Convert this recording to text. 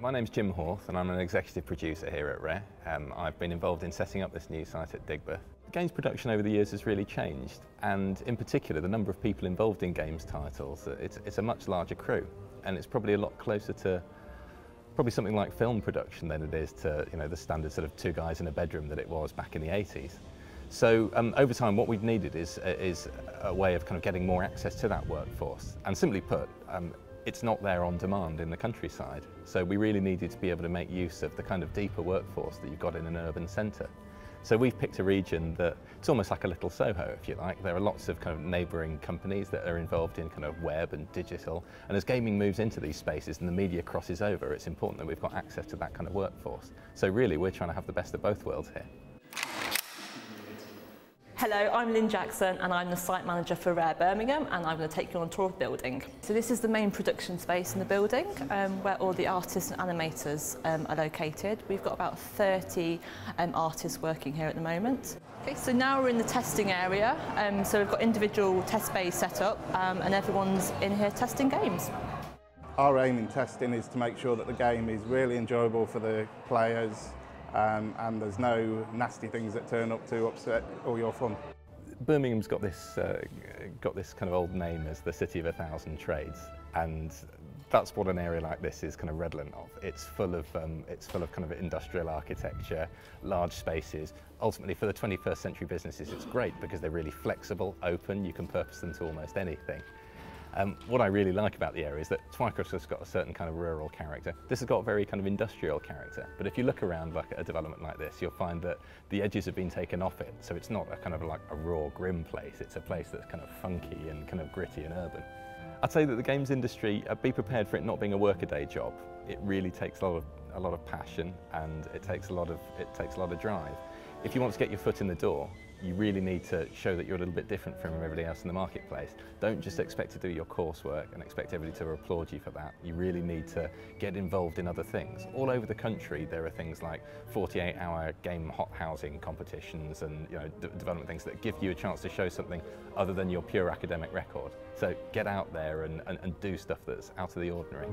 My name's Jim Horth and I'm an executive producer here at Rare. I've been involved in setting up this new site at Digbeth. Games production over the years has really changed, and in particular the number of people involved in games titles. It's a much larger crew, and it's probably a lot closer to something like film production than it is to the standard sort of two guys in a bedroom that it was back in the 80s. So over time what we've needed is a way of kind of getting more access to that workforce, and simply put, it's not there on demand in the countryside. So we really needed to be able to make use of the kind of deeper workforce that you've got in an urban centre. So we've picked a region that it's almost like a little Soho, if you like. There are lots of kind of neighbouring companies that are involved in kind of web and digital, and as gaming moves into these spaces and the media crosses over, it's important that we've got access to that kind of workforce. So really we're trying to have the best of both worlds here. Hello, I'm Lynn Jackson and I'm the site manager for Rare Birmingham, and I'm going to take you on a tour of the building. So this is the main production space in the building where all the artists and animators are located. We've got about 30 artists working here at the moment. Okay, so now we're in the testing area, so we've got individual test bays set up and everyone's in here testing games. Our aim in testing is to make sure that the game is really enjoyable for the players, and there's no nasty things that turn up to upset all your fun. Birmingham's got this kind of old name as the city of 1,000 trades, and that's what an area like this is kind of redolent of. It's full of kind of industrial architecture, large spaces. Ultimately, for the 21st century businesses, it's great because they're really flexible, open. You can purpose them to almost anything. What I really like about the area is that Twycross has got a certain kind of rural character. This has got a very kind of industrial character, but if you look around like a development like this, you'll find that the edges have been taken off it, so it's not a kind of like a raw, grim place. It's a place that's kind of funky and kind of gritty and urban. I'd say that the games industry, be prepared for it not being a workaday job. It really takes a lot of passion, and it takes a lot of drive. If you want to get your foot in the door, you really need to show that you're a little bit different from everybody else in the marketplace. Don't just expect to do your coursework and expect everybody to applaud you for that. You really need to get involved in other things. All over the country there are things like 48-hour game hot housing competitions and development things that give you a chance to show something other than your pure academic record. So get out there and do stuff that's out of the ordinary.